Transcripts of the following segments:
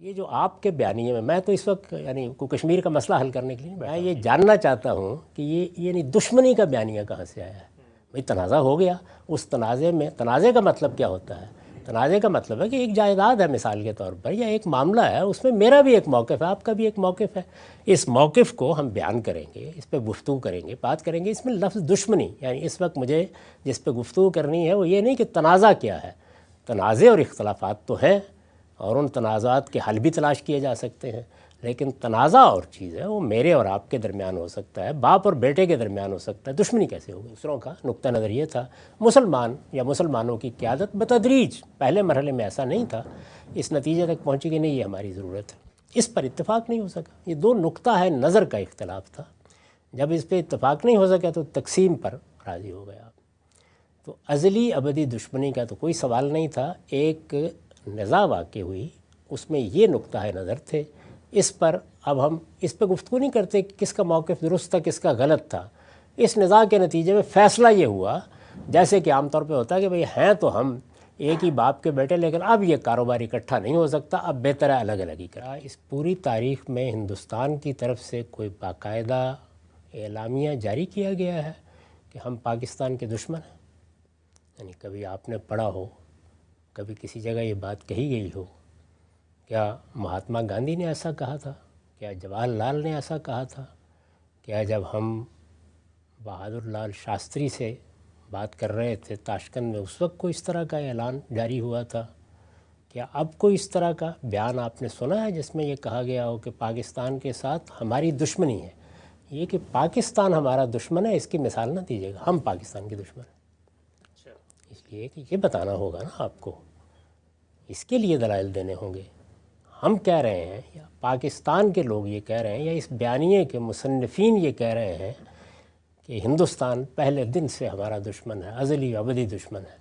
یہ جو آپ کے بیانیے میں تو اس وقت یعنی کشمیر کا مسئلہ حل کرنے کے لیے میں یہ جاننا چاہتا ہوں کہ یہ یعنی دشمنی کا بیانیہ کہاں سے آیا ہے؟ بھئی تنازع ہو گیا، اس تنازع میں تنازع کا مطلب کیا ہوتا ہے؟ تنازع کا مطلب ہے کہ ایک جائیداد ہے مثال کے طور پر، یا ایک معاملہ ہے، اس میں میرا بھی ایک موقف ہے، آپ کا بھی ایک موقف ہے، اس موقف کو ہم بیان کریں گے، اس پہ گفتگو کریں گے، بات کریں گے۔ اس میں لفظ دشمنی یعنی اس وقت مجھے جس پہ گفتگو کرنی ہے وہ یہ نہیں کہ تنازع کیا ہے، تنازع اور اختلافات تو ہیں اور ان تنازعات کے حل بھی تلاش کیے جا سکتے ہیں، لیکن تنازع اور چیز ہے، وہ میرے اور آپ کے درمیان ہو سکتا ہے، باپ اور بیٹے کے درمیان ہو سکتا ہے۔ دشمنی کیسے ہوگی؟ دوسروں کا نقطہ نظر یہ تھا مسلمان یا مسلمانوں کی قیادت بتدریج پہلے مرحلے میں ایسا نہیں تھا، اس نتیجے تک پہنچی کہ نہیں یہ ہماری ضرورت ہے، اس پر اتفاق نہیں ہو سکا۔ یہ دو نقطہ ہے نظر کا اختلاف تھا، جب اس پہ اتفاق نہیں ہو سکا تو تقسیم پر راضی ہو گیا۔ تو ازلی ابدی دشمنی کا تو کوئی سوال نہیں تھا، ایک نزاع واقع ہوئی، اس میں یہ نقطہ نظر تھے، اس پر اب ہم اس پہ گفتگو نہیں کرتے کہ کس کا موقف درست تھا کس کا غلط تھا۔ اس نزاع کے نتیجے میں فیصلہ یہ ہوا، جیسے کہ عام طور پہ ہوتا ہے کہ بھئی ہیں تو ہم ایک ہی باپ کے بیٹے، لیکن اب یہ کاروبار اکٹھا نہیں ہو سکتا، اب بہتر ہے الگ الگ ہی کرا۔ اس پوری تاریخ میں ہندوستان کی طرف سے کوئی باقاعدہ اعلامیہ جاری کیا گیا ہے کہ ہم پاکستان کے دشمن ہیں؟ یعنی کبھی آپ نے پڑھا ہو، کبھی کسی جگہ یہ بات کہی گئی ہو؟ کیا مہاتما گاندھی نے ایسا کہا تھا؟ کیا جواہر لال نے ایسا کہا تھا؟ کیا جب ہم بہادر لال شاستری سے بات کر رہے تھے تاشکند میں اس وقت کوئی اس طرح کا اعلان جاری ہوا تھا؟ کیا اب کوئی اس طرح کا بیان آپ نے سنا ہے جس میں یہ کہا گیا ہو کہ پاکستان کے ساتھ ہماری دشمنی ہے؟ یہ کہ پاکستان ہمارا دشمن ہے اس کی مثال نہ دیجیے گا، ہم پاکستان کے دشمن ہیں۔ اس لیے کہ یہ بتانا ہوگا نا آپ کو، اس کے لیے دلائل دینے ہوں گے۔ ہم کہہ رہے ہیں یا پاکستان کے لوگ یہ کہہ رہے ہیں یا اس بیانیے کے مصنفین یہ کہہ رہے ہیں کہ ہندوستان پہلے دن سے ہمارا دشمن ہے، ازلی ابدی دشمن ہے۔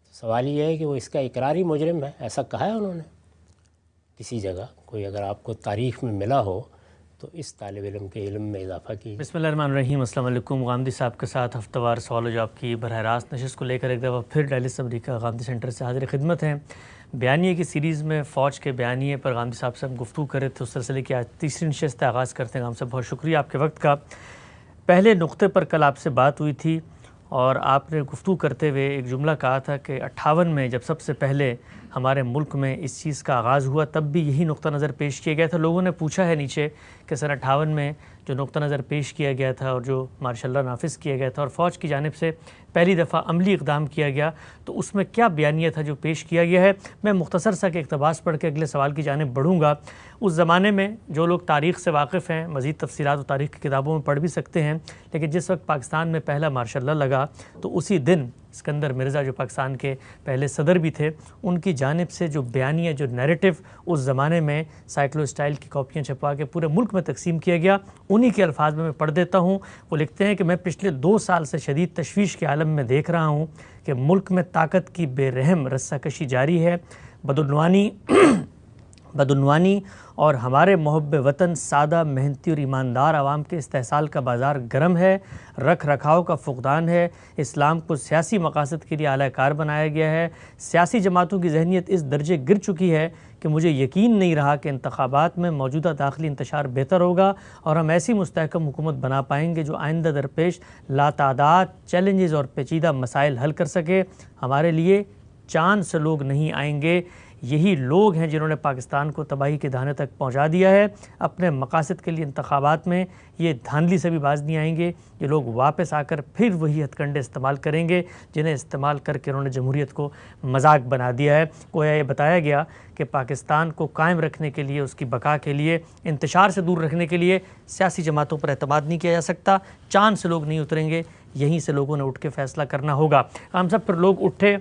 تو سوال یہ ہے کہ وہ اس کا اقراری مجرم ہے، ایسا کہا ہے انہوں نے کسی جگہ؟ کوئی اگر آپ کو تاریخ میں ملا ہو تو اس طالب علم کے علم میں اضافہ کیجیے۔ بسم اللہ الرحمن الرحیم۔ السلام علیکم۔ غامدی صاحب کے ساتھ ہفتہ وار سوال و جواب کی براہ راست نشست کو لے کر ایک دفعہ پھر ڈیلیس امریکہ غامدی سینٹر سے حاضر خدمت ہیں۔ بیانیے کی سیریز میں فوج کے بیانیے پر غامدی صاحب سے ہم گفتگو کرے تھے، اس سلسلے کی آج تیسری نشست آغاز کرتے ہیں۔ غام صاحب بہت شکریہ آپ کے وقت کا۔ پہلے نقطے پر کل آپ سے بات ہوئی تھی اور آپ نے گفتگو کرتے ہوئے ایک جملہ کہا تھا کہ 58 میں جب سب سے پہلے ہمارے ملک میں اس چیز کا آغاز ہوا تب بھی یہی نقطہ نظر پیش کیا گیا تھا۔ لوگوں نے پوچھا ہے نیچے کہ سن 58 میں جو نقطہ نظر پیش کیا گیا تھا اور جو ماشاء اللہ نافذ کیا گیا تھا اور فوج کی جانب سے پہلی دفعہ عملی اقدام کیا گیا، تو اس میں کیا بیانیہ تھا جو پیش کیا گیا ہے؟ میں مختصر سا کہ اقتباس پڑھ کے اگلے سوال کی جانب بڑھوں گا۔ اس زمانے میں جو لوگ تاریخ سے واقف ہیں مزید تفصیلات و تاریخ کی کتابوں میں پڑھ بھی سکتے ہیں، لیکن جس وقت پاکستان میں پہلا مارشل لا لگا تو اسی دن اسکندر مرزا جو پاکستان کے پہلے صدر بھی تھے، ان کی جانب سے جو بیانیہ جو نیریٹو اس زمانے میں سائیکلو اسٹائل کی کاپیاں چھپوا کے پورے ملک میں تقسیم کیا گیا، انہی کے الفاظ میں پڑھ دیتا ہوں۔ وہ لکھتے ہیں کہ میں پچھلے 2 سال سے شدید تشویش کے عالم میں دیکھ رہا ہوں کہ ملک میں طاقت کی بے رحم رسہ کشی جاری ہے، بدعنوانی اور ہمارے محب وطن سادہ محنتی اور ایماندار عوام کے استحصال کا بازار گرم ہے، رکھ رکھاؤ کا فقدان ہے، اسلام کو سیاسی مقاصد کے لیے اعلی کار بنایا گیا ہے، سیاسی جماعتوں کی ذہنیت اس درجے گر چکی ہے کہ مجھے یقین نہیں رہا کہ انتخابات میں موجودہ داخلی انتشار بہتر ہوگا اور ہم ایسی مستحکم حکومت بنا پائیں گے جو آئندہ درپیش لاتعداد چیلنجز اور پیچیدہ مسائل حل کر سکے۔ ہمارے لیے چاند سے لوگ نہیں آئیں گے، یہی لوگ ہیں جنہوں نے پاکستان کو تباہی کے دہانے تک پہنچا دیا ہے۔ اپنے مقاصد کے لیے انتخابات میں یہ دھاندلی سے بھی باز نہیں آئیں گے، یہ لوگ واپس آ کر پھر وہی ہتھ کنڈے استعمال کریں گے جنہیں استعمال کر کے انہوں نے جمہوریت کو مذاق بنا دیا ہے۔ گویا یہ بتایا گیا کہ پاکستان کو قائم رکھنے کے لیے، اس کی بقا کے لیے، انتشار سے دور رکھنے کے لیے سیاسی جماعتوں پر اعتماد نہیں کیا جا سکتا، چاند سے لوگ نہیں اتریں گے، یہیں سے لوگوں نے اٹھ کے فیصلہ کرنا ہوگا۔ ہم سب پھر لوگ اٹھنے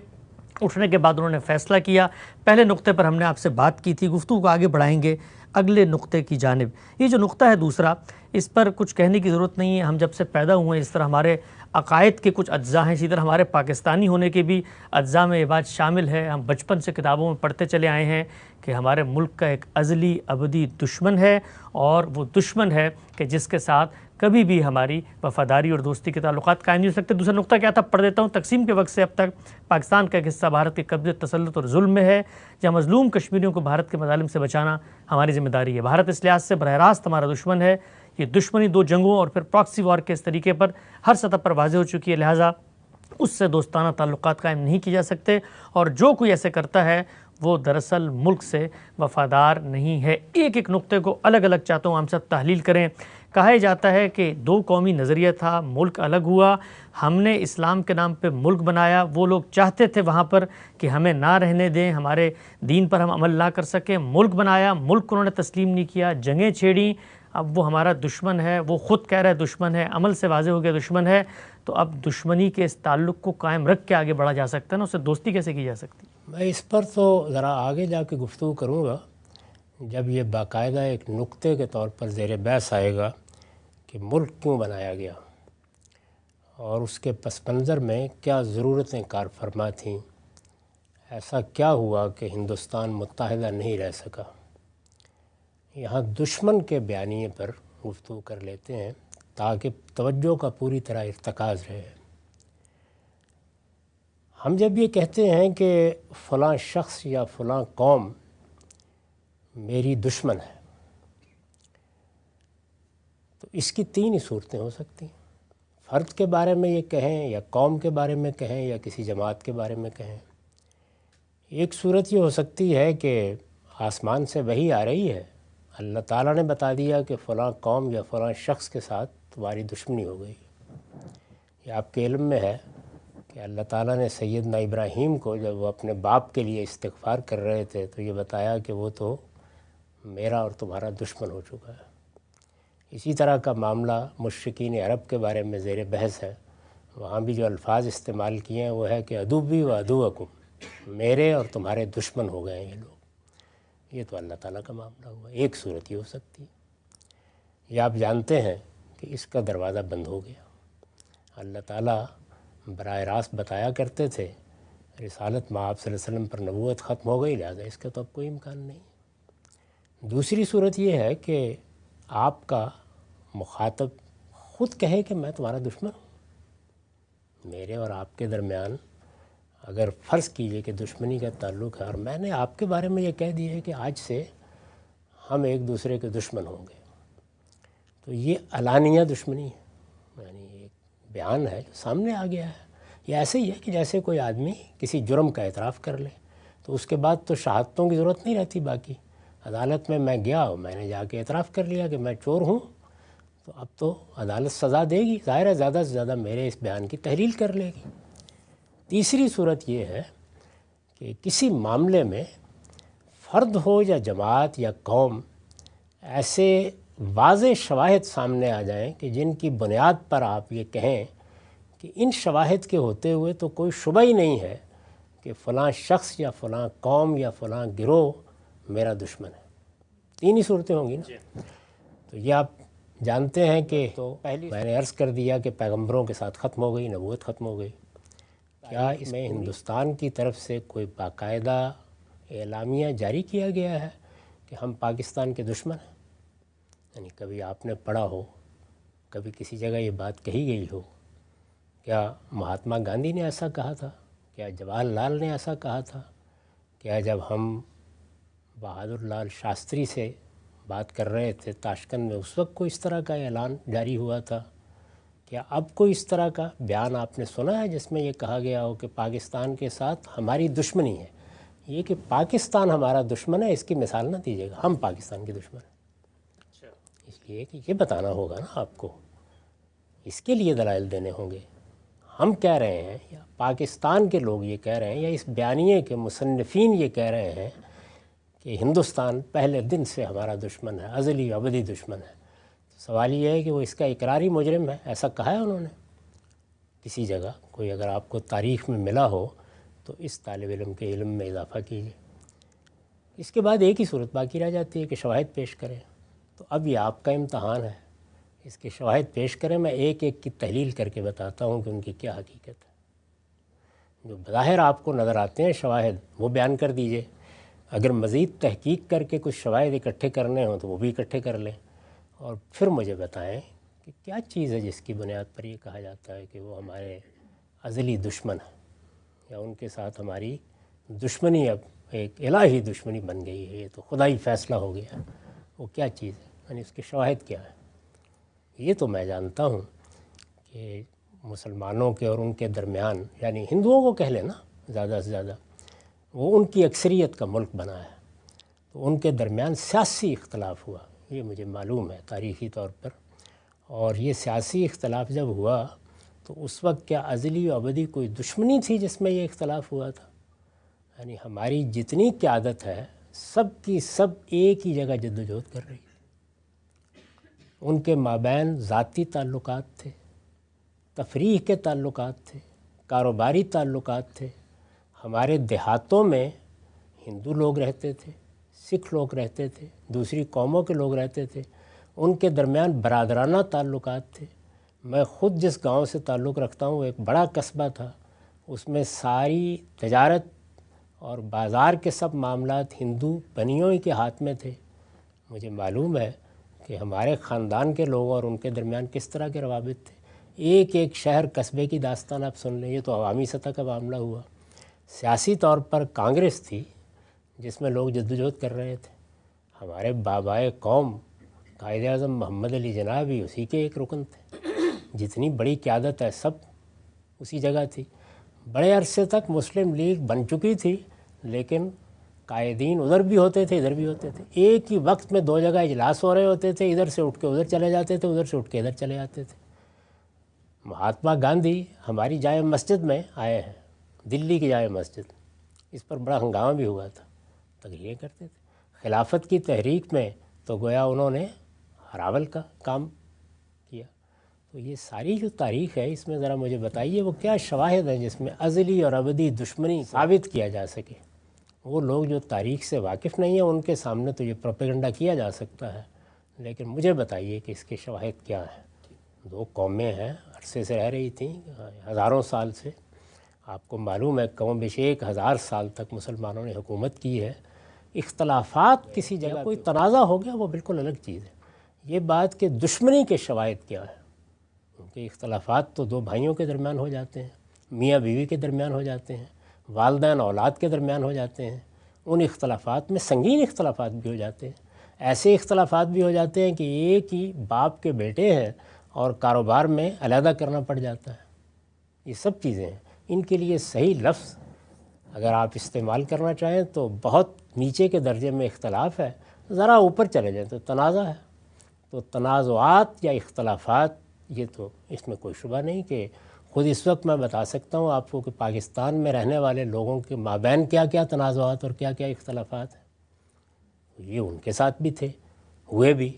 کے بعد انہوں نے فیصلہ کیا۔ پہلے نقطے پر ہم نے آپ سے بات کی تھی، گفتگو کو آگے بڑھائیں گے اگلے نقطے کی جانب۔ یہ جو نقطہ ہے دوسرا، اس پر کچھ کہنے کی ضرورت نہیں ہے، ہم جب سے پیدا ہوئے ہیں اس طرح ہمارے عقائد کے کچھ اجزاء ہیں، اسی طرح ہمارے پاکستانی ہونے کے بھی اجزاء میں یہ بات شامل ہے۔ ہم بچپن سے کتابوں میں پڑھتے چلے آئے ہیں کہ ہمارے ملک کا ایک ازلی ابدی دشمن ہے، اور وہ دشمن ہے کہ جس کے ساتھ کبھی بھی ہماری وفاداری اور دوستی کے تعلقات قائم نہیں ہو سکتے۔ دوسرا نقطہ کیا تھا پڑھ دیتا ہوں۔ تقسیم کے وقت سے اب تک پاکستان کا ایک حصہ بھارت کے قبضے، تسلط اور ظلم میں ہے، جہاں مظلوم کشمیریوں کو بھارت کے مظالم سے بچانا ہماری ذمہ داری ہے۔ بھارت اس لحاظ سے براہ راست ہمارا دشمن ہے۔ یہ دشمنی 2 جنگوں اور پھر پراکسی وار کے اس طریقے پر ہر سطح پر واضح ہو چکی ہے، لہٰذا اس سے دوستانہ تعلقات قائم نہیں کیے جا سکتے، اور جو کوئی ایسے کرتا ہے وہ دراصل ملک سے وفادار نہیں ہے۔ ایک ایک نقطے کو الگ الگ چاہتا ہوں ہم سب تحلیل کریں۔ کہا جاتا ہے کہ 2 قومی نظریہ تھا، ملک الگ ہوا، ہم نے اسلام کے نام پہ ملک بنایا، وہ لوگ چاہتے تھے وہاں پر کہ ہمیں نہ رہنے دیں، ہمارے دین پر ہم عمل نہ کر سکیں، ملک بنایا، ملک کو انہوں نے تسلیم نہیں کیا، جنگیں چھیڑیں، اب وہ ہمارا دشمن ہے، وہ خود کہہ رہا ہے دشمن ہے، عمل سے واضح ہو گیا دشمن ہے، تو اب دشمنی کے اس تعلق کو قائم رکھ کے آگے بڑھا جا سکتا ہے نا، اس سے دوستی کیسے کی جا سکتی؟ میں اس پر تو ذرا آگے جا کے گفتگو کروں گا جب یہ باقاعدہ ایک نقطے کے طور پر زیر بحث آئے گا کہ ملک کیوں بنایا گیا اور اس کے پس منظر میں کیا ضرورتیں کار فرما تھیں، ایسا کیا ہوا کہ ہندوستان متحدہ نہیں رہ سکا۔ یہاں دشمن کے بیانیے پر گفتگو کر لیتے ہیں تاکہ توجہ کا پوری طرح ارتکاز رہے۔ ہم جب یہ کہتے ہیں کہ فلاں شخص یا فلاں قوم میری دشمن ہے تو اس کی 3 ہی صورتیں ہو سکتی ہیں۔ فرد کے بارے میں یہ کہیں یا قوم کے بارے میں کہیں یا کسی جماعت کے بارے میں کہیں۔ ایک صورت یہ ہو سکتی ہے کہ آسمان سے وحی آ رہی ہے، اللہ تعالیٰ نے بتا دیا کہ فلاں قوم یا فلاں شخص کے ساتھ تمہاری دشمنی ہو گئی۔ یہ آپ کے علم میں ہے کہ اللہ تعالیٰ نے سیدنا ابراہیم کو جب وہ اپنے باپ کے لیے استغفار کر رہے تھے تو یہ بتایا کہ وہ تو میرا اور تمہارا دشمن ہو چکا ہے۔ اسی طرح کا معاملہ مشرکین عرب کے بارے میں زیر بحث ہے، وہاں بھی جو الفاظ استعمال کیے ہیں وہ ہے کہ عدوی و عدوکم، میرے اور تمہارے دشمن ہو گئے ہیں یہ لوگ۔ یہ تو اللہ تعالیٰ کا معاملہ ہوا۔ ایک صورت یہ ہو سکتی ہے، یہ آپ جانتے ہیں کہ اس کا دروازہ بند ہو گیا۔ اللہ تعالیٰ براہ راست بتایا کرتے تھے رسالت میں آپ صلی اللہ علیہ وسلم پر نبوت ختم ہو گئی، لہٰذا اس کا تو اب کوئی امکان نہیں۔ دوسری صورت یہ ہے کہ آپ کا مخاطب خود کہے کہ میں تمہارا دشمن ہوں۔ میرے اور آپ کے درمیان اگر فرض کیجئے کہ دشمنی کا تعلق ہے اور میں نے آپ کے بارے میں یہ کہہ دیا ہے کہ آج سے ہم ایک دوسرے کے دشمن ہوں گے، تو یہ علانیہ دشمنی ہے، یعنی ایک بیان ہے جو سامنے آ گیا ہے۔ یہ ایسے ہی ہے کہ جیسے کوئی آدمی کسی جرم کا اعتراف کر لے تو اس کے بعد تو شہادتوں کی ضرورت نہیں رہتی، باقی عدالت میں گیا اور میں نے جا کے اعتراف کر لیا کہ میں چور ہوں، تو اب تو عدالت سزا دے گی، ظاہر ہے زیادہ سے زیادہ میرے اس بیان کی تحلیل کر لے گی۔ تیسری صورت یہ ہے کہ کسی معاملے میں فرد ہو یا جماعت یا قوم ایسے واضح شواہد سامنے آ جائیں کہ جن کی بنیاد پر آپ یہ کہیں کہ ان شواہد کے ہوتے ہوئے تو کوئی شبہ ہی نہیں ہے کہ فلاں شخص یا فلاں قوم یا فلاں گروہ میرا دشمن ہے۔ 3 ہی صورتیں ہوں گی نا۔ تو یہ آپ جانتے ہیں کہ تو پہلی میں نے عرض کر دیا کہ پیغمبروں کے ساتھ ختم ہو گئی، نبوت ختم ہو گئی۔ کیا اس میں ہندوستان کی طرف سے کوئی باقاعدہ اعلامیہ جاری کیا گیا ہے کہ ہم پاکستان کے دشمن ہیں؟ یعنی کبھی آپ نے پڑھا ہو، کبھی کسی جگہ یہ بات کہی گئی ہو؟ کیا مہاتما گاندھی نے ایسا کہا تھا؟ کیا جواہر لال نے ایسا کہا تھا؟ کیا جب ہم بہادر لال شاستری سے بات کر رہے تھے تاشکند میں اس وقت کوئی اس طرح کا اعلان جاری ہوا تھا؟ کیا اب کوئی اس طرح کا بیان آپ نے سنا ہے جس میں یہ کہا گیا ہو کہ پاکستان کے ساتھ ہماری دشمنی ہے؟ یہ کہ پاکستان ہمارا دشمن ہے اس کی مثال نہ دیجیے گا، ہم پاکستان کے دشمن ہیں۔ اس لیے کہ یہ بتانا ہوگا نا آپ کو، اس کے لیے دلائل دینے ہوں گے۔ ہم کہہ رہے ہیں یا پاکستان کے لوگ یہ کہہ رہے ہیں یا اس بیانیے کے مصنفین یہ کہہ رہے ہیں کہ ہندوستان پہلے دن سے ہمارا دشمن ہے، ازلی ابدی دشمن ہے۔ سوال یہ ہے کہ وہ اس کا اقراری مجرم ہے، ایسا کہا ہے انہوں نے کسی جگہ؟ کوئی اگر آپ کو تاریخ میں ملا ہو تو اس طالب علم کے علم میں اضافہ کیجیے۔ اس کے بعد ایک ہی صورت باقی رہ جاتی ہے کہ شواہد پیش کریں۔ تو اب یہ آپ کا امتحان ہے، اس کے شواہد پیش کریں۔ میں ایک ایک کی تحلیل کر کے بتاتا ہوں کہ ان کی کیا حقیقت ہے۔ جو بظاہر آپ کو نظر آتے ہیں شواہد وہ بیان کر دیجئے، اگر مزید تحقیق کر کے کچھ شواہد اکٹھے کرنے ہوں تو وہ بھی اکٹھے کر لیں، اور پھر مجھے بتائیں کہ کہ کیا چیز ہے جس کی بنیاد پر یہ کہا جاتا ہے کہ وہ ہمارے ازلی دشمن ہیں، یا ان کے ساتھ ہماری دشمنی اب ایک الہی دشمنی بن گئی ہے، یہ تو خدائی فیصلہ ہو گیا، وہ کیا چیز ہے، یعنی اس کے شواہد کیا ہے؟ یہ تو میں جانتا ہوں کہ مسلمانوں کے اور ان کے درمیان، یعنی ہندوؤں کو کہہ لیں نا زیادہ سے زیادہ، وہ ان کی اکثریت کا ملک بنا ہے، تو ان کے درمیان سیاسی اختلاف ہوا، یہ مجھے معلوم ہے تاریخی طور پر۔ اور یہ سیاسی اختلاف جب ہوا تو اس وقت کیا ازلی و ابدی کوئی دشمنی تھی جس میں یہ اختلاف ہوا تھا؟ یعنی ہماری جتنی قیادت ہے سب کی سب ایک ہی جگہ جدوجہد کر رہی ہے، ان کے مابین ذاتی تعلقات تھے، تفریح کے تعلقات تھے، کاروباری تعلقات تھے۔ ہمارے دیہاتوں میں ہندو لوگ رہتے تھے، سکھ لوگ رہتے تھے، دوسری قوموں کے لوگ رہتے تھے، ان کے درمیان برادرانہ تعلقات تھے۔ میں خود جس گاؤں سے تعلق رکھتا ہوں وہ ایک بڑا قصبہ تھا، اس میں ساری تجارت اور بازار کے سب معاملات ہندو بنیوں ہی کے ہاتھ میں تھے۔ مجھے معلوم ہے کہ ہمارے خاندان کے لوگ اور ان کے درمیان کس طرح کے روابط تھے۔ ایک ایک شہر قصبے کی داستان آپ سن لیں، یہ تو عوامی سطح کا معاملہ ہوا۔ سیاسی طور پر کانگریس تھی جس میں لوگ جدوجہد کر رہے تھے، ہمارے بابائے قوم قائد اعظم محمد علی جناح بھی اسی کے ایک رکن تھے، جتنی بڑی قیادت ہے سب اسی جگہ تھی۔ بڑے عرصے تک مسلم لیگ بن چکی تھی، لیکن قائدین ادھر بھی ہوتے تھے ادھر بھی ہوتے تھے، ایک ہی وقت میں دو جگہ اجلاس ہو رہے ہوتے تھے، ادھر سے اٹھ کے ادھر چلے جاتے تھے، ادھر سے اٹھ کے ادھر چلے جاتے تھے۔ مہاتما گاندھی ہماری جامع مسجد میں آئے ہیں، دلی کی جامع مسجد، اس پر بڑا ہنگامہ بھی ہوا تھا، تقریریں کرتے تھے۔ خلافت کی تحریک میں تو گویا انہوں نے ہراول کا کام کیا۔ تو یہ ساری جو تاریخ ہے اس میں ذرا مجھے بتائیے وہ کیا شواہد ہیں جس میں ازلی اور ابدی دشمنی ثابت کیا جا سکے؟ وہ لوگ جو تاریخ سے واقف نہیں ہیں ان کے سامنے تو یہ پروپیگنڈا کیا جا سکتا ہے، لیکن مجھے بتائیے کہ اس کے شواہد کیا ہیں؟ دو قومیں ہیں، عرصے سے رہ رہی تھیں، ہزاروں سال سے، آپ کو معلوم ہے کم بیش 1000 سال تک مسلمانوں نے حکومت کی ہے۔ اختلافات کسی جگہ کوئی تنازع ہو گیا وہ بالکل الگ چیز ہے، یہ بات کہ دشمنی کے شواہد کیا ہے؟ کیونکہ اختلافات تو دو بھائیوں کے درمیان ہو جاتے ہیں، میاں بیوی کے درمیان ہو جاتے ہیں، والدین اولاد کے درمیان ہو جاتے ہیں، ان اختلافات میں سنگین اختلافات بھی ہو جاتے ہیں، ایسے اختلافات بھی ہو جاتے ہیں کہ ایک ہی باپ کے بیٹے ہیں اور کاروبار میں علیحدہ کرنا پڑ جاتا ہے۔ یہ سب چیزیں ہیں، ان کے لیے صحیح لفظ اگر آپ استعمال کرنا چاہیں تو بہت نیچے کے درجے میں اختلاف ہے، ذرا اوپر چلے جائیں تو تنازع ہے۔ تو تنازعات یا اختلافات یہ تو اس میں کوئی شبہ نہیں کہ خود اس وقت میں بتا سکتا ہوں آپ کو کہ پاکستان میں رہنے والے لوگوں کے مابین کیا کیا تنازعات اور کیا کیا اختلافات ہیں، یہ ان کے ساتھ بھی تھے، ہوئے بھی،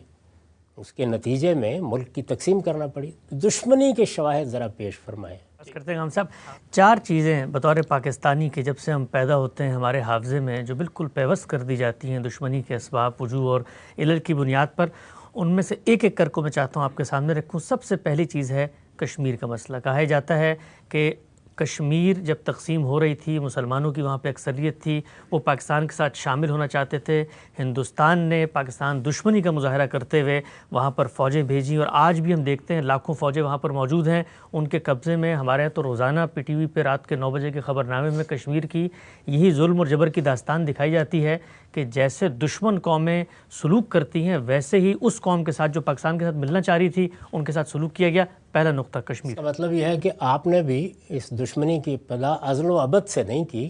اس کے نتیجے میں ملک کی تقسیم کرنا پڑی۔ دشمنی کے شواہد ذرا پیش فرمائیں۔ بات کرتے ہیں ہم صاحب، 4 چیزیں بطور پاکستانی کے جب سے ہم پیدا ہوتے ہیں ہمارے حافظے میں جو بالکل پیوست کر دی جاتی ہیں دشمنی کے اسباب، وجوہ اور علل کی بنیاد پر، ان میں سے ایک ایک کر کو میں چاہتا ہوں آپ کے سامنے رکھوں۔ سب سے پہلی چیز ہے کشمیر کا مسئلہ۔ کہا جاتا ہے کہ کشمیر جب تقسیم ہو رہی تھی، مسلمانوں کی وہاں پہ اکثریت تھی، وہ پاکستان کے ساتھ شامل ہونا چاہتے تھے، ہندوستان نے پاکستان دشمنی کا مظاہرہ کرتے ہوئے وہاں پر فوجیں بھیجیں، اور آج بھی ہم دیکھتے ہیں لاکھوں فوجیں وہاں پر موجود ہیں ان کے قبضے میں۔ ہمارے یہاں تو روزانہ پی ٹی وی پہ رات کے 9 بجے کے خبر نامے میں کشمیر کی یہی ظلم اور جبر کی داستان دکھائی جاتی ہے کہ جیسے دشمن قومیں سلوک کرتی ہیں ویسے ہی اس قوم کے ساتھ جو پاکستان کے ساتھ ملنا چاہ رہی تھی ان کے ساتھ سلوک کیا گیا۔ پہلا نقطہ کشمیر۔ اس کا مطلب یہ ہے کہ آپ نے بھی اس دشمنی کی ابتدا ازل و ابد سے نہیں کی،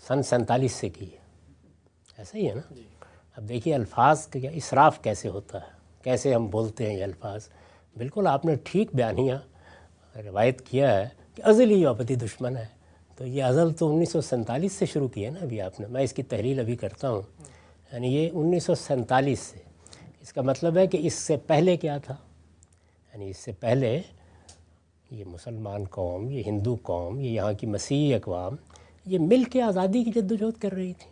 سن 47 سے کی، ایسا ہی ہے نا؟ اب دیکھیے الفاظ کا اسراف کیسے ہوتا ہے، کیسے ہم بولتے ہیں یہ الفاظ۔ بالکل آپ نے ٹھیک بیانیہ روایت کیا ہے کہ ازلی و ابدی دشمن ہے، تو یہ ازل تو 1947 سے شروع کی ہے نا ابھی آپ نے، میں اس کی تحلیل ابھی کرتا ہوں، یعنی یہ 1947 سے، اس کا مطلب ہے کہ اس سے پہلے کیا تھا؟ یعنی اس سے پہلے یہ مسلمان قوم، یہ ہندو قوم، یہ یہاں کی مسیحی اقوام، یہ مل کے آزادی کی جدوجہد کر رہی تھی۔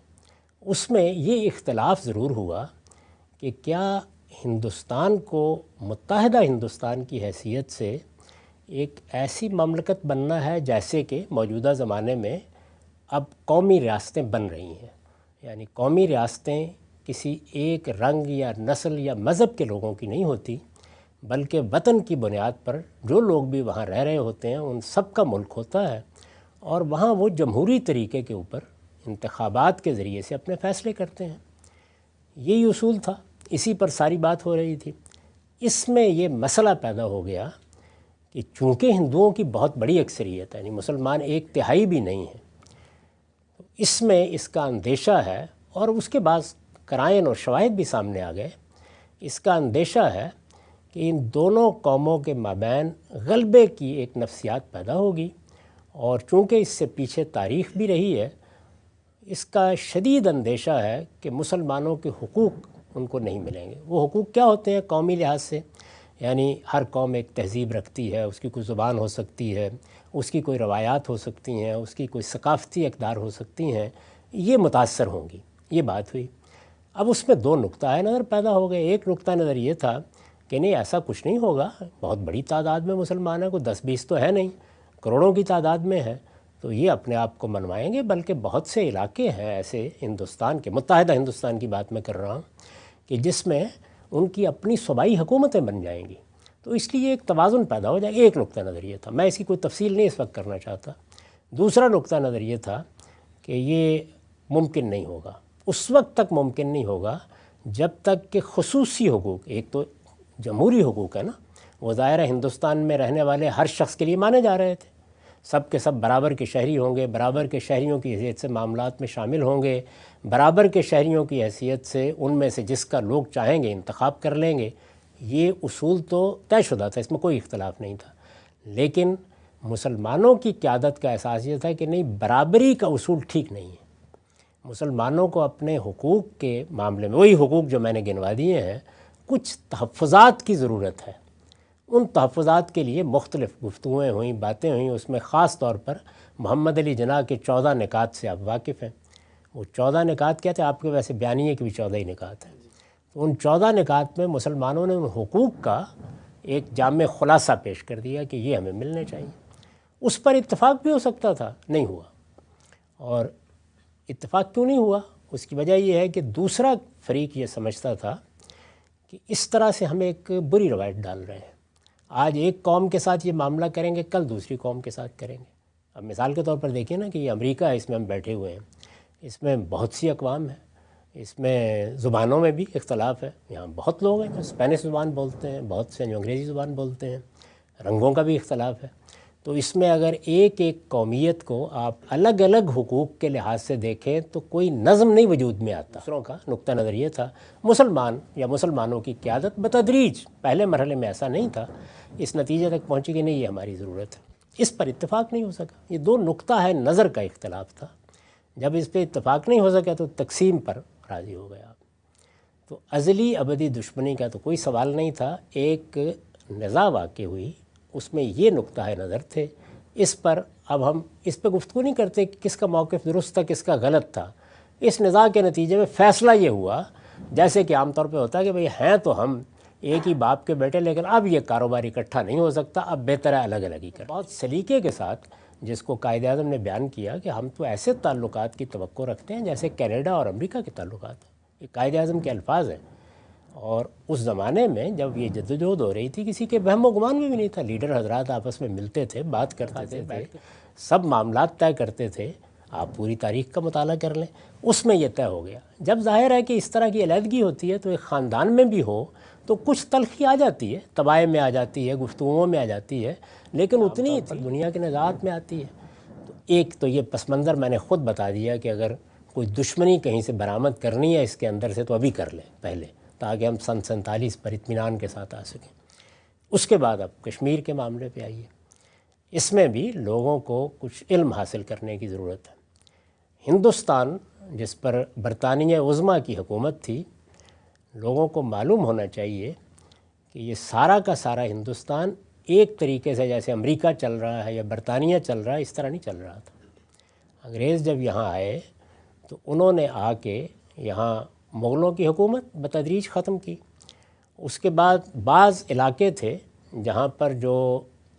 اس میں یہ اختلاف ضرور ہوا کہ کیا ہندوستان کو متحدہ ہندوستان کی حیثیت سے ایک ایسی مملکت بننا ہے جیسے کہ موجودہ زمانے میں اب قومی ریاستیں بن رہی ہیں، یعنی قومی ریاستیں کسی ایک رنگ یا نسل یا مذہب کے لوگوں کی نہیں ہوتی، بلکہ وطن کی بنیاد پر جو لوگ بھی وہاں رہ رہے ہوتے ہیں ان سب کا ملک ہوتا ہے، اور وہاں وہ جمہوری طریقے کے اوپر انتخابات کے ذریعے سے اپنے فیصلے کرتے ہیں۔ یہی اصول تھا، اسی پر ساری بات ہو رہی تھی۔ اس میں یہ مسئلہ پیدا ہو گیا کہ چونکہ ہندوؤں کی بہت بڑی اکثریت ہے، یعنی مسلمان 1/3 بھی نہیں ہیں، اس میں اس کا اندیشہ ہے، اور اس کے بعد قرائن اور شواہد بھی سامنے آ گئے، اس کا اندیشہ ہے کہ ان دونوں قوموں کے مابین غلبے کی ایک نفسیات پیدا ہوگی، اور چونکہ اس سے پیچھے تاریخ بھی رہی ہے، اس کا شدید اندیشہ ہے کہ مسلمانوں کے حقوق ان کو نہیں ملیں گے۔ وہ حقوق کیا ہوتے ہیں قومی لحاظ سے؟ یعنی ہر قوم ایک تہذیب رکھتی ہے، اس کی کوئی زبان ہو سکتی ہے، اس کی کوئی روایات ہو سکتی ہیں، اس کی کوئی ثقافتی اقدار ہو سکتی ہیں، یہ متاثر ہوں گی۔ یہ بات ہوئی۔ اب اس میں دو نقطۂ نظر پیدا ہو گئے۔ ایک نقطہ نظر یہ تھا کہ نہیں، ایسا کچھ نہیں ہوگا، بہت بڑی تعداد میں مسلمان ہیں، کوئی 10-20 تو ہے نہیں، کروڑوں کی تعداد میں ہے، تو یہ اپنے آپ کو منوائیں گے۔ بلکہ بہت سے علاقے ہیں ایسے ہندوستان کے، متحدہ ہندوستان کی بات میں کر رہا ہوں، کہ جس میں ان کی اپنی صوبائی حکومتیں بن جائیں گی، تو اس لیے ایک توازن پیدا ہو جائے۔ ایک نقطہ نظر یہ تھا، میں اس کی کوئی تفصیل نہیں اس وقت کرنا چاہتا۔ دوسرا نقطہ نظر یہ تھا کہ یہ ممکن نہیں ہوگا، اس وقت تک ممکن نہیں ہوگا جب تک کہ خصوصی حقوق، ایک تو جمہوری حقوق ہے نا، وہ ظاہر ہے ہندوستان میں رہنے والے ہر شخص کے لیے مانے جا رہے تھے، سب کے سب برابر کے شہری ہوں گے، برابر کے شہریوں کی حیثیت سے معاملات میں شامل ہوں گے، برابر کے شہریوں کی حیثیت سے ان میں سے جس کا لوگ چاہیں گے انتخاب کر لیں گے۔ یہ اصول تو طے شدہ تھا، اس میں کوئی اختلاف نہیں تھا۔ لیکن مسلمانوں کی قیادت کا احساس یہ تھا کہ نہیں، برابری کا اصول ٹھیک نہیں ہے، مسلمانوں کو اپنے حقوق کے معاملے میں، وہی حقوق جو میں نے گنوا دیے ہیں، کچھ تحفظات کی ضرورت ہے۔ ان تحفظات کے لیے مختلف گفتگویں ہوئیں، باتیں ہوئیں، اس میں خاص طور پر محمد علی جناح کے 14 نکات سے آپ واقف ہیں۔ وہ 14 نکات کیا تھے؟ آپ کے ویسے بیانیے کے بھی 14 ہی نکات ہیں۔ تو ان 14 نکات میں مسلمانوں نے ان حقوق کا ایک جامع خلاصہ پیش کر دیا کہ یہ ہمیں ملنے چاہیے۔ اس پر اتفاق بھی ہو سکتا تھا، نہیں ہوا۔ اور اتفاق کیوں نہیں ہوا؟ اس کی وجہ یہ ہے کہ دوسرا فریق یہ سمجھتا تھا کہ اس طرح سے ہم ایک بری روایت ڈال رہے ہیں، آج ایک قوم کے ساتھ یہ معاملہ کریں گے، کل دوسری قوم کے ساتھ کریں گے۔ اب مثال کے طور پر دیکھیں نا کہ یہ امریکہ ہے، اس میں ہم بیٹھے ہوئے ہیں، اس میں بہت سی اقوام ہیں، اس میں زبانوں میں بھی اختلاف ہے، یہاں بہت لوگ ہیں جو اسپینش زبان بولتے ہیں، بہت سے جو انگریزی زبان بولتے ہیں، رنگوں کا بھی اختلاف ہے۔ تو اس میں اگر ایک ایک قومیت کو آپ الگ الگ حقوق کے لحاظ سے دیکھیں تو کوئی نظم نہیں وجود میں آتا۔ دوسروں کا نقطہ نظر یہ تھا، مسلمان یا مسلمانوں کی قیادت بتدریج، پہلے مرحلے میں ایسا نہیں تھا، اس نتیجے تک پہنچی کہ نہیں، یہ ہماری ضرورت ہے۔ اس پر اتفاق نہیں ہو سکا۔ یہ دو نقطہ ہے نظر کا اختلاف تھا۔ جب اس پہ اتفاق نہیں ہو سکا تو تقسیم پر راضی ہو گیا۔ تو ازلی ابدی دشمنی کا تو کوئی سوال نہیں تھا، ایک نزاع واقع ہوئی، اس میں یہ نقطہ نظر تھے۔ اس پر اب ہم اس پہ گفتگو نہیں کرتے کہ کس کا موقف درست تھا، کس کا غلط تھا۔ اس نزاع کے نتیجے میں فیصلہ یہ ہوا، جیسے کہ عام طور پہ ہوتا ہے کہ بھئی ہیں تو ہم ایک ہی باپ کے بیٹے، لیکن اب یہ کاروبار اکٹھا نہیں ہو سکتا، اب بہتر ہے الگ الگ ہی کر۔ بہت سلیقے کے ساتھ جس کو قائد اعظم نے بیان کیا کہ ہم تو ایسے تعلقات کی توقع رکھتے ہیں جیسے کینیڈا اور امریکہ کے تعلقات ہیں، یہ قائد اعظم کے الفاظ ہیں۔ اور اس زمانے میں جب یہ جدوجہد ہو رہی تھی، کسی کے وہم و گمان میں بھی نہیں تھا، لیڈر حضرات آپس میں ملتے تھے، بات کرتے تھے، سب معاملات طے کرتے تھے۔ آپ پوری تاریخ کا مطالعہ کر لیں، اس میں یہ طے ہو گیا۔ جب ظاہر ہے کہ اس طرح کی علیحدگی ہوتی ہے تو ایک خاندان میں بھی ہو تو کچھ تلخی آ جاتی ہے، طبائع میں آ جاتی ہے، گفتگوؤں میں آ جاتی ہے، لیکن اتنی ہی دنیا کے نزاعات میں آتی ہے۔ تو ایک تو یہ پس منظر میں نے خود بتا دیا کہ اگر کوئی دشمنی کہیں سے برآمد کرنی ہے اس کے اندر سے تو ابھی کر لیں پہلے، تاکہ ہم سن 47 پر اطمینان کے ساتھ آ سکیں۔ اس کے بعد اب کشمیر کے معاملے پہ آئیے، اس میں بھی لوگوں کو کچھ علم حاصل کرنے کی ضرورت ہے۔ ہندوستان جس پر برطانیہ عظمیٰ کی حکومت تھی، لوگوں کو معلوم ہونا چاہیے کہ یہ سارا کا سارا ہندوستان ایک طریقے سے جیسے امریکہ چل رہا ہے یا برطانیہ چل رہا ہے، اس طرح نہیں چل رہا تھا۔ انگریز جب یہاں آئے تو انہوں نے آ کے یہاں مغلوں کی حکومت بتدریج ختم کی۔ اس کے بعد بعض علاقے تھے جہاں پر جو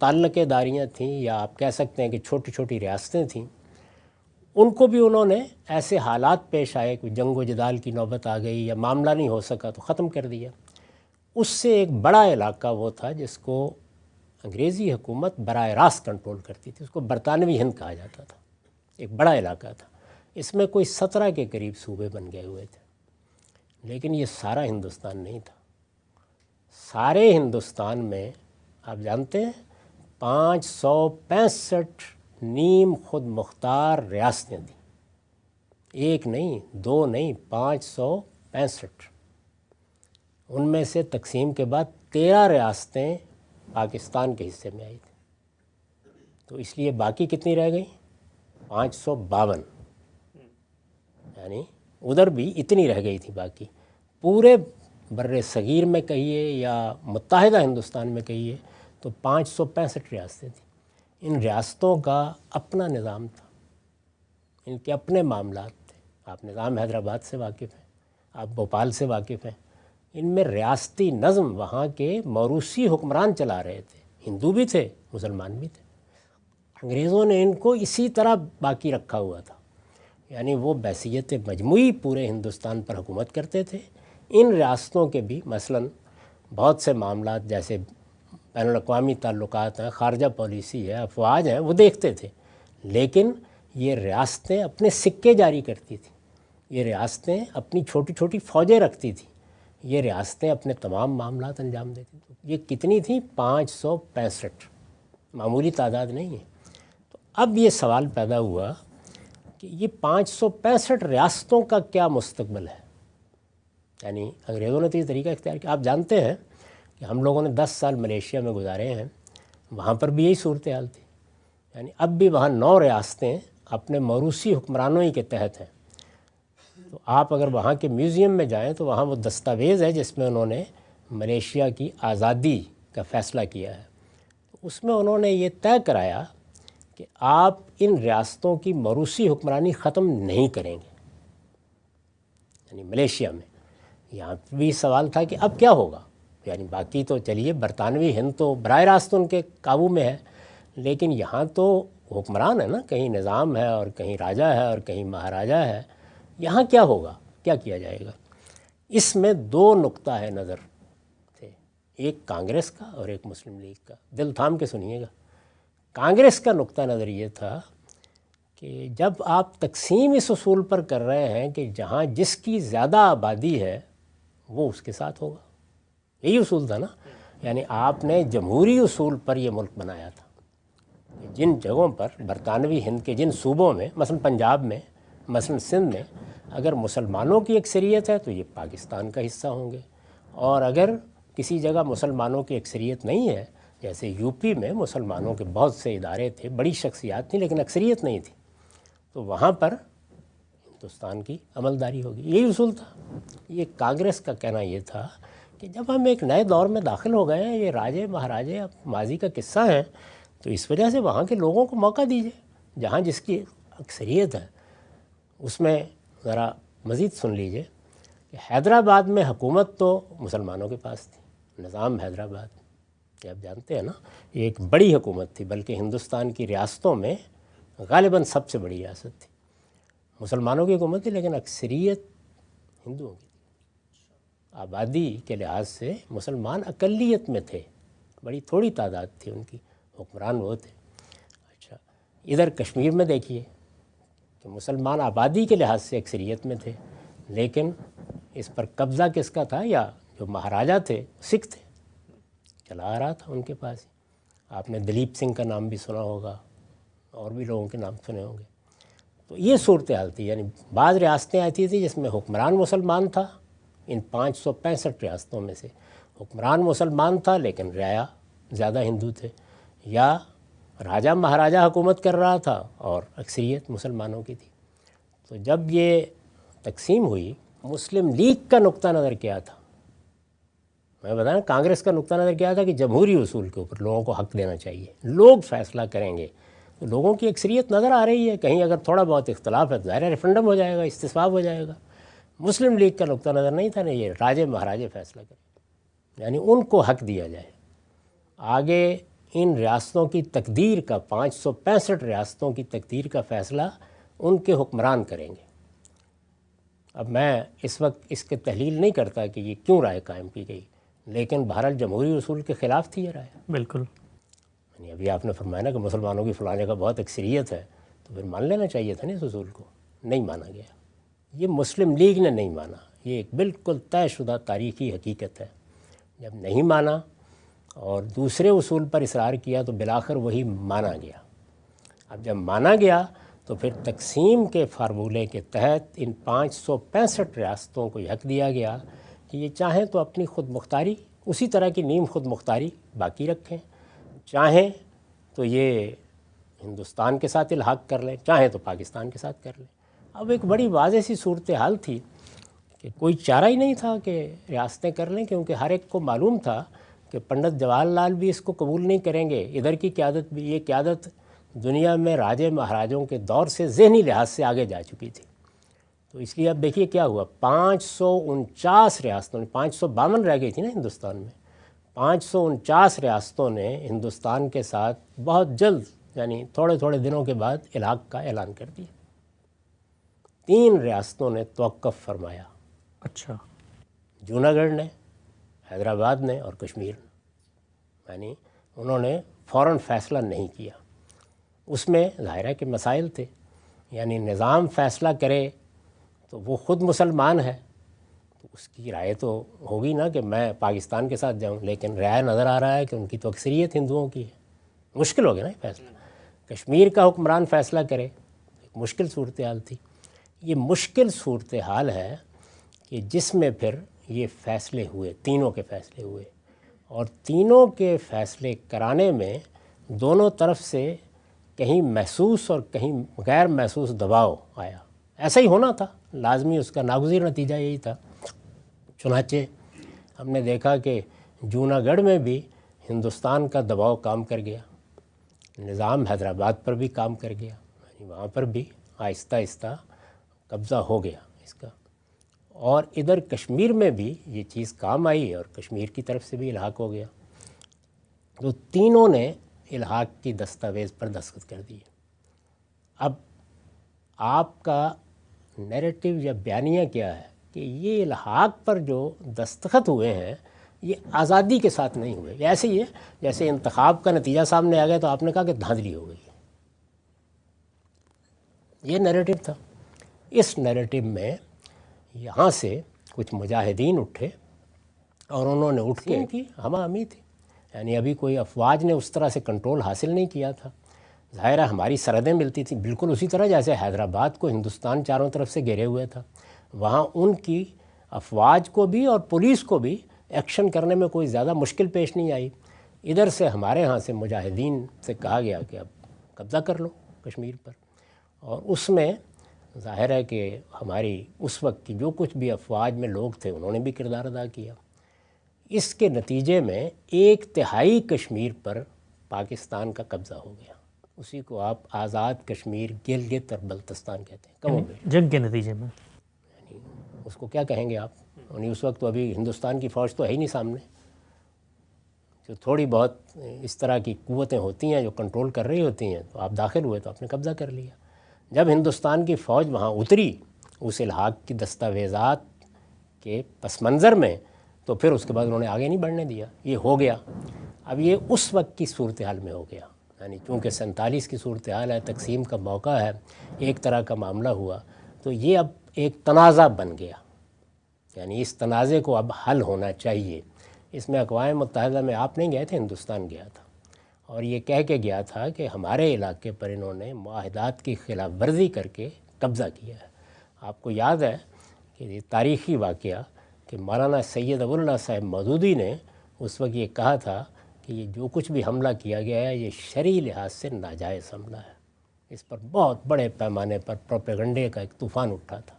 تعلقے داریاں تھیں یا آپ کہہ سکتے ہیں کہ چھوٹی چھوٹی ریاستیں تھیں، ان کو بھی انہوں نے ایسے حالات پیش آئے، کوئی جنگ و جدال کی نوبت آ گئی یا معاملہ نہیں ہو سکا تو ختم کر دیا۔ اس سے ایک بڑا علاقہ وہ تھا جس کو انگریزی حکومت براہ راست کنٹرول کرتی تھی، اس کو برطانوی ہند کہا جاتا تھا، ایک بڑا علاقہ تھا، اس میں کوئی 17 کے قریب صوبے بن گئے ہوئے تھے، لیکن یہ سارا ہندوستان نہیں تھا۔ سارے ہندوستان میں آپ جانتے ہیں 565 نیم خود مختار ریاستیں تھیں، ایک نہیں، دو نہیں، 565۔ ان میں سے تقسیم کے بعد 13 ریاستیں پاکستان کے حصے میں آئی تھیں، تو اس لیے باقی کتنی رہ گئیں؟ 552، یعنی ادھر بھی اتنی رہ گئی تھی باقی۔ پورے بر صغیر میں کہیے یا متحدہ ہندوستان میں کہیے تو 565 ریاستیں تھیں۔ ان ریاستوں کا اپنا نظام تھا، ان کے اپنے معاملات تھے۔ آپ نظام حیدرآباد سے واقف ہیں، آپ بھوپال سے واقف ہیں، ان میں ریاستی نظم وہاں کے موروثی حکمران چلا رہے تھے، ہندو بھی تھے، مسلمان بھی تھے۔ انگریزوں نے ان کو اسی طرح باقی رکھا ہوا تھا، یعنی وہ بحیثیت مجموعی پورے ہندوستان پر حکومت کرتے تھے۔ ان ریاستوں کے بھی مثلاً بہت سے معاملات جیسے بین الاقوامی تعلقات ہیں، خارجہ پالیسی ہے، افواج ہیں، وہ دیکھتے تھے، لیکن یہ ریاستیں اپنے سکے جاری کرتی تھیں، یہ ریاستیں اپنی چھوٹی چھوٹی فوجیں رکھتی تھیں، یہ ریاستیں اپنے تمام معاملات انجام دیتی تھیں۔ یہ کتنی تھیں؟ 565، معمولی تعداد نہیں ہے۔ تو اب یہ سوال پیدا ہوا کہ یہ 565 ریاستوں کا کیا مستقبل ہے؟ یعنی انگریزوں نے تو یہ طریقہ اختیار کیا۔ آپ جانتے ہیں کہ ہم لوگوں نے 10 سال ملیشیا میں گزارے ہیں، وہاں پر بھی یہی صورتحال تھی، یعنی اب بھی وہاں 9 ریاستیں اپنے موروثی حکمرانوں ہی کے تحت ہیں۔ تو آپ اگر وہاں کے میوزیم میں جائیں تو وہاں وہ دستاویز ہے جس میں انہوں نے ملیشیا کی آزادی کا فیصلہ کیا ہے، اس میں انہوں نے یہ طے کرایا کہ آپ ان ریاستوں کی موروثی حکمرانی ختم نہیں کریں گے، یعنی ملیشیا میں۔ یہاں بھی سوال تھا کہ اب کیا ہوگا، یعنی باقی تو چلیے برطانوی ہند تو براہ راست ان کے قابو میں ہے، لیکن یہاں تو حکمران ہے نا، کہیں نظام ہے اور کہیں راجہ ہے اور کہیں مہاراجہ ہے، یہاں کیا ہوگا، کیا کیا جائے گا؟ اس میں 2 نقطہ ہے نظر تھے، ایک کانگریس کا اور ایک مسلم لیگ کا۔ دل تھام کے سنیے گا۔ کانگریس کا نقطہ نظر یہ تھا کہ جب آپ تقسیم اس اصول پر کر رہے ہیں کہ جہاں جس کی زیادہ آبادی ہے وہ اس کے ساتھ ہوگا، یہی اصول تھا نا، یعنی آپ نے جمہوری اصول پر یہ ملک بنایا تھا۔ جن جگہوں پر برطانوی ہند کے جن صوبوں میں، مثلا پنجاب میں، مثلا سندھ میں، اگر مسلمانوں کی اکثریت ہے تو یہ پاکستان کا حصہ ہوں گے، اور اگر کسی جگہ مسلمانوں کی اکثریت نہیں ہے، جیسے یو پی میں مسلمانوں کے بہت سے ادارے تھے، بڑی شخصیات تھیں لیکن اکثریت نہیں تھی، تو وہاں پر ہندوستان کی عملداری ہوگی، یہی اصول تھا۔ یہ کانگریس کا کہنا یہ تھا کہ جب ہم ایک نئے دور میں داخل ہو گئے ہیں، یہ راجے مہاراجے اب ماضی کا قصہ ہیں، تو اس وجہ سے وہاں کے لوگوں کو موقع دیجیے، جہاں جس کی اکثریت ہے۔ اس میں ذرا مزید سن لیجئے کہ حیدرآباد میں حکومت تو مسلمانوں کے پاس تھی، نظام حیدرآباد، یہ آپ جانتے ہیں نا، یہ ایک بڑی حکومت تھی، بلکہ ہندوستان کی ریاستوں میں غالباً سب سے بڑی ریاست تھی، مسلمانوں کی حکومت تھی لیکن اکثریت ہندوؤں کی تھی۔ آبادی کے لحاظ سے مسلمان اقلیت میں تھے، بڑی تھوڑی تعداد تھی ان کی، حکمران وہ تھے۔ اچھا، ادھر کشمیر میں دیکھیے کہ مسلمان آبادی کے لحاظ سے اکثریت میں تھے، لیکن اس پر قبضہ کس کا تھا؟ یا جو مہاراجہ تھے سکھ تھے، چلا آ رہا تھا ان کے پاس ہی۔ آپ نے دلیپ سنگھ کا نام بھی سنا ہوگا، اور بھی لوگوں کے نام سنے ہوں گے۔ تو یہ صورتحال تھی، یعنی بعض ریاستیں ایسی تھیں جس میں حکمران مسلمان تھا، ان 565 ریاستوں میں سے حکمران مسلمان تھا لیکن رعایا زیادہ ہندو تھے، یا راجہ مہاراجہ حکومت کر رہا تھا اور اکثریت مسلمانوں کی تھی۔ تو جب یہ تقسیم ہوئی، مسلم لیگ کا نقطہ نظر کیا تھا؟ میں بتائیں، کانگریس کا نقطہ نظر کیا تھا کہ جمہوری اصول کے اوپر لوگوں کو حق دینا چاہیے، لوگ فیصلہ کریں گے، تو لوگوں کی اکثریت نظر آ رہی ہے، کہیں اگر تھوڑا بہت اختلاف ہے تو ظاہر ریفرنڈم ہو جائے گا، استصواب ہو جائے گا۔ مسلم لیگ کا نقطہ نظر نہیں تھا، نہیں، یہ راجے مہاراجے فیصلہ کریں، یعنی ان کو حق دیا جائے۔ آگے ان ریاستوں کی تقدیر کا، 565 ریاستوں کی تقدیر کا فیصلہ ان کے حکمران کریں گے۔ اب میں اس وقت اس کے تحلیل نہیں کرتا کہ یہ کیوں رائے قائم کی گئی، لیکن بہرحال جمہوری اصول کے خلاف تھی یہ رائے. بالکل. یعنی ابھی آپ نے فرمایا نا کہ مسلمانوں کی فلاں جگہ بہت اکثریت ہے، تو پھر مان لینا چاہیے تھا نا اس اصول کو. نہیں مانا گیا. یہ مسلم لیگ نے نہیں مانا. یہ ایک بالکل طے شدہ تاریخی حقیقت ہے. جب نہیں مانا اور دوسرے اصول پر اصرار کیا تو بالآخر وہی مانا گیا. اب جب مانا گیا تو پھر تقسیم کے فارمولے کے تحت ان 565 ریاستوں کو حق دیا گیا کہ یہ چاہیں تو اپنی خود مختاری، اسی طرح کی نیم خود مختاری باقی رکھیں، چاہیں تو یہ ہندوستان کے ساتھ الحاق کر لیں، چاہیں تو پاکستان کے ساتھ کر لیں. اب ایک بڑی واضح سی صورتحال تھی کہ کوئی چارہ ہی نہیں تھا کہ ریاستیں کر لیں، کیونکہ ہر ایک کو معلوم تھا کہ پنڈت جواہر لال بھی اس کو قبول نہیں کریں گے. ادھر کی قیادت بھی، یہ قیادت دنیا میں راجے مہاراجوں کے دور سے ذہنی لحاظ سے آگے جا چکی تھی. تو اس لیے اب دیکھیے کیا ہوا، 549 ریاستوں نے، 552 رہ گئی تھی نا ہندوستان میں، 549 ریاستوں نے ہندوستان کے ساتھ بہت جلد، یعنی تھوڑے تھوڑے دنوں کے بعد الحاق کا اعلان کر دیا. 3 ریاستوں نے توقف فرمایا. اچھا. جوناگڑھ نے، حیدرآباد نے اور کشمیر نے. یعنی انہوں نے فوراً فیصلہ نہیں کیا. اس میں ظاہر ہے کہ مسائل تھے. یعنی نظام فیصلہ کرے تو وہ خود مسلمان ہے، تو اس کی رائے تو ہوگی نا کہ میں پاکستان کے ساتھ جاؤں، لیکن رائے نظر آ رہا ہے کہ ان کی تو اکثریت ہندوؤں کی ہے. مشکل ہو گیا نا یہ فیصلہ. کشمیر کا حکمران فیصلہ کرے، ایک مشکل صورتحال تھی. یہ مشکل صورتحال ہے کہ جس میں پھر یہ فیصلے ہوئے، تینوں کے فیصلے ہوئے، اور تینوں کے فیصلے کرانے میں دونوں طرف سے کہیں محسوس اور کہیں غیر محسوس دباؤ آیا. ایسا ہی ہونا تھا، لازمی، اس کا ناگزیر نتیجہ یہی تھا. چنانچہ ہم نے دیکھا کہ جوناگڑھ میں بھی ہندوستان کا دباؤ کام کر گیا، نظام حیدرآباد پر بھی کام کر گیا. یعنی وہاں پر بھی آہستہ آہستہ قبضہ ہو گیا اس کا. اور ادھر کشمیر میں بھی یہ چیز کام آئی اور کشمیر کی طرف سے بھی الحاق ہو گیا. تو تینوں نے الحاق کی دستاویز پر دستخط کر دیے. اب آپ کا نیریٹو یا بیانیہ کیا ہے کہ یہ الحاق پر جو دستخط ہوئے ہیں یہ آزادی کے ساتھ نہیں ہوئے. ایسے ہی ہے جیسے انتخاب کا نتیجہ سامنے آ گیا تو آپ نے کہا کہ دھاندلی ہو گئی. یہ نیریٹو تھا. اس نیریٹو میں یہاں سے کچھ مجاہدین اٹھے اور انہوں نے اٹھ کے کی ہمہ ہمی تھی. یعنی ابھی کوئی افواج نے اس طرح سے کنٹرول حاصل نہیں کیا تھا. ظاہر ہے ہماری سرحدیں ملتی تھیں بالکل اسی طرح جیسے حیدرآباد کو ہندوستان چاروں طرف سے گھیرے ہوئے تھا. وہاں ان کی افواج کو بھی اور پولیس کو بھی ایکشن کرنے میں کوئی زیادہ مشکل پیش نہیں آئی. ادھر سے ہمارے ہاں سے مجاہدین سے کہا گیا کہ اب قبضہ کر لو کشمیر پر. اور اس میں ظاہر ہے کہ ہماری اس وقت کی جو کچھ بھی افواج میں لوگ تھے انہوں نے بھی کردار ادا کیا. اس کے نتیجے میں 1/3 کشمیر پر پاکستان کا قبضہ ہو گیا. اسی کو آپ آزاد کشمیر، گلگت اور بلتستان کہتے ہیں. کم ہو گئے جنگ کے نتیجے میں. یعنی اس کو کیا کہیں گے آپ؟ یعنی اس وقت تو ابھی ہندوستان کی فوج تو ہے ہی نہیں سامنے. جو تھوڑی بہت اس طرح کی قوتیں ہوتی ہیں جو کنٹرول کر رہی ہوتی ہیں، تو آپ داخل ہوئے تو آپ نے قبضہ کر لیا. جب ہندوستان کی فوج وہاں اتری اس الحاق کی دستاویزات کے پس منظر میں، تو پھر اس کے بعد انہوں نے آگے نہیں بڑھنے دیا. یہ ہو گیا. اب یہ اس وقت کی صورتحال میں ہو گیا. یعنی چونکہ 47 کی صورتحال ہے، تقسیم کا موقع ہے، ایک طرح کا معاملہ ہوا، تو یہ اب ایک تنازع بن گیا. یعنی اس تنازع کو اب حل ہونا چاہیے. اس میں اقوام متحدہ میں آپ نہیں گئے تھے، ہندوستان گیا تھا اور یہ کہہ کے گیا تھا کہ ہمارے علاقے پر انہوں نے معاہدات کی خلاف ورزی کر کے قبضہ کیا ہے. آپ کو یاد ہے کہ یہ تاریخی واقعہ کہ مولانا سید ابو اللہ صاحب مودودی نے اس وقت یہ کہا تھا کہ یہ جو کچھ بھی حملہ کیا گیا ہے یہ شرعی لحاظ سے ناجائز حملہ ہے. اس پر بہت بڑے پیمانے پر پروپیگنڈے کا ایک طوفان اٹھا تھا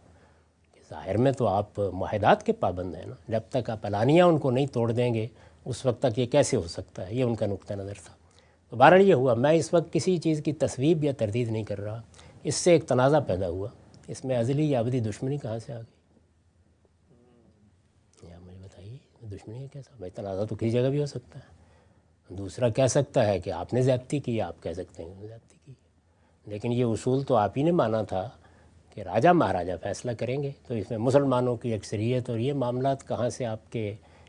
کہ ظاہر میں تو آپ معاہدات کے پابند ہیں نا، جب تک آپ اعلانیہ ان کو نہیں توڑ دیں گے اس وقت تک یہ کیسے ہو سکتا ہے. یہ ان کا نقطہ نظر تھا. تو بہرحال یہ ہوا. میں اس وقت کسی چیز کی تصویب یا تردید نہیں کر رہا. اس سے ایک تنازع پیدا ہوا. اس میں ازلی یا ابدی دشمنی کہاں سے آ گئی؟ یا مجھے بتائیے دشمنی ہے کیسا؟ بھائی تنازع تو کسی جگہ بھی ہو سکتا ہے. دوسرا کہہ سکتا ہے کہ آپ نے زیادتی کی، آپ کہہ سکتے ہیں زیادتی کی. لیکن یہ اصول تو آپ ہی نے مانا تھا کہ راجہ مہاراجہ فیصلہ کریں گے. تو اس میں مسلمانوں کی اکثریت اور یہ معاملات کہاں سے آپ کے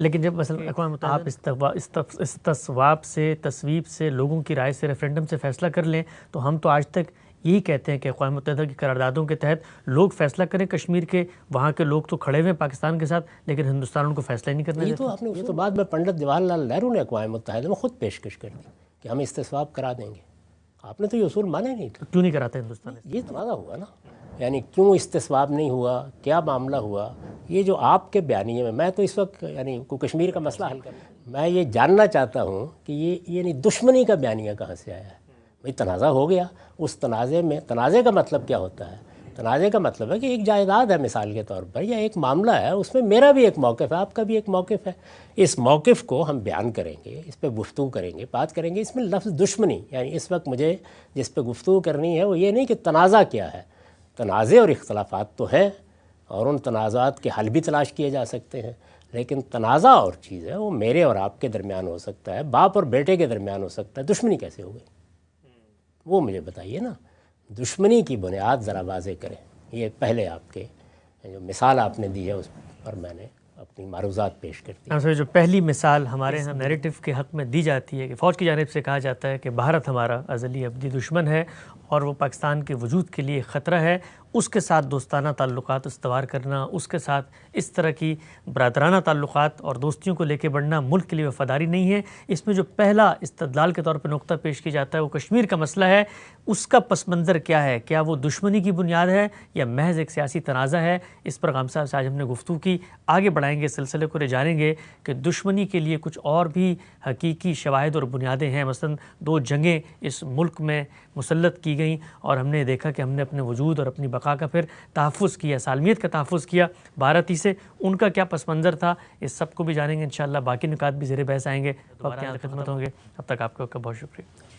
لیکن جب مثلا اقوام متحدہ آپ استصواب سے، تصویب سے، لوگوں کی رائے سے، ریفرینڈم سے فیصلہ کر لیں، تو ہم تو آج تک یہی کہتے ہیں کہ اقوام متحدہ کی قراردادوں کے تحت لوگ فیصلہ کریں کشمیر کے، وہاں کے لوگ تو کھڑے ہوئے ہیں پاکستان کے ساتھ، لیکن ہندوستان ان کو فیصلہ ہی نہیں کرنا دیتا۔ یہ تو بعد میں پنڈت جواہر لال نہرو نے اقوام متحدہ میں خود پیشکش کر دی کہ ہم استصواب کرا دیں گے، آپ نے تو یہ اصول مانا ہی نہیں تھا۔ کیوں نہیں کراتے ہندوستان؟ یہ تنازع ہوا نا، یعنی کیوں استصواب نہیں ہوا، کیا معاملہ ہوا، یہ جو آپ کے بیانیے میں تو اس وقت یعنی کشمیر کا مسئلہ حل کرنا، میں یہ جاننا چاہتا ہوں کہ یہ یعنی دشمنی کا بیانیہ کہاں سے آیا ہے؟ بھئی تنازع ہو گیا، اس تنازع میں، تنازع کا مطلب کیا ہوتا ہے؟ تنازع کا مطلب ہے کہ ایک جائیداد ہے مثال کے طور پر، یا ایک معاملہ ہے، اس میں میرا بھی ایک موقف ہے، آپ کا بھی ایک موقف ہے، اس موقف کو ہم بیان کریں گے، اس پہ گفتگو کریں گے، بات کریں گے۔ اس میں لفظ دشمنی، یعنی اس وقت مجھے جس پہ گفتگو کرنی ہے وہ یہ نہیں کہ تنازع کیا ہے، تنازع اور اختلافات تو ہیں اور ان تنازعات کے حل بھی تلاش کیے جا سکتے ہیں، لیکن تنازع اور چیز ہے، وہ میرے اور آپ کے درمیان ہو سکتا ہے، باپ اور بیٹے کے درمیان ہو سکتا ہے، دشمنی کیسے ہو گئی؟ وہ مجھے بتائیے نا، دشمنی کی بنیاد ذرا واضح کریں۔ یہ پہلے آپ کے جو مثال آپ نے دی ہے اس پر میں نے اپنی معروضات پیش کرتی ہیں۔ ہم جو پہلی مثال ہمارے ہاں نیریٹو کے حق میں دی جاتی ہے کہ فوج کی جانب سے کہا جاتا ہے کہ بھارت ہمارا ازلی ابدی دشمن ہے اور وہ پاکستان کے وجود کے لیے خطرہ ہے، اس کے ساتھ دوستانہ تعلقات استوار کرنا، اس کے ساتھ اس طرح کی برادرانہ تعلقات اور دوستیوں کو لے کے بڑھنا ملک کے لیے وفاداری نہیں ہے۔ اس میں جو پہلا استدلال کے طور پہ نقطہ پیش کیا جاتا ہے وہ کشمیر کا مسئلہ ہے، اس کا پس منظر کیا ہے؟ کیا وہ دشمنی کی بنیاد ہے یا محض ایک سیاسی تنازع ہے؟ اس پر غام صاحب سے آج ہم نے گفتگو کی، آگے بڑھائیں گے، سلسلے کو جانیں گے کہ دشمنی کے لیے کچھ اور بھی حقیقی شواہد اور بنیادیں ہیں۔ مثلا 2 جنگیں اس ملک میں مسلط کی گئیں اور ہم نے دیکھا کہ ہم نے اپنے وجود اور اپنی بقا کا پھر تحفظ کیا، سالمیت کا تحفظ کیا بھارتی سے، ان کا کیا پس منظر تھا، اس سب کو بھی جانیں گے انشاءاللہ۔ باقی نکات بھی زیر بحث آئیں گے، وقت کی خدمت ہوں گے، اب تک آپ کا بہت شکریہ۔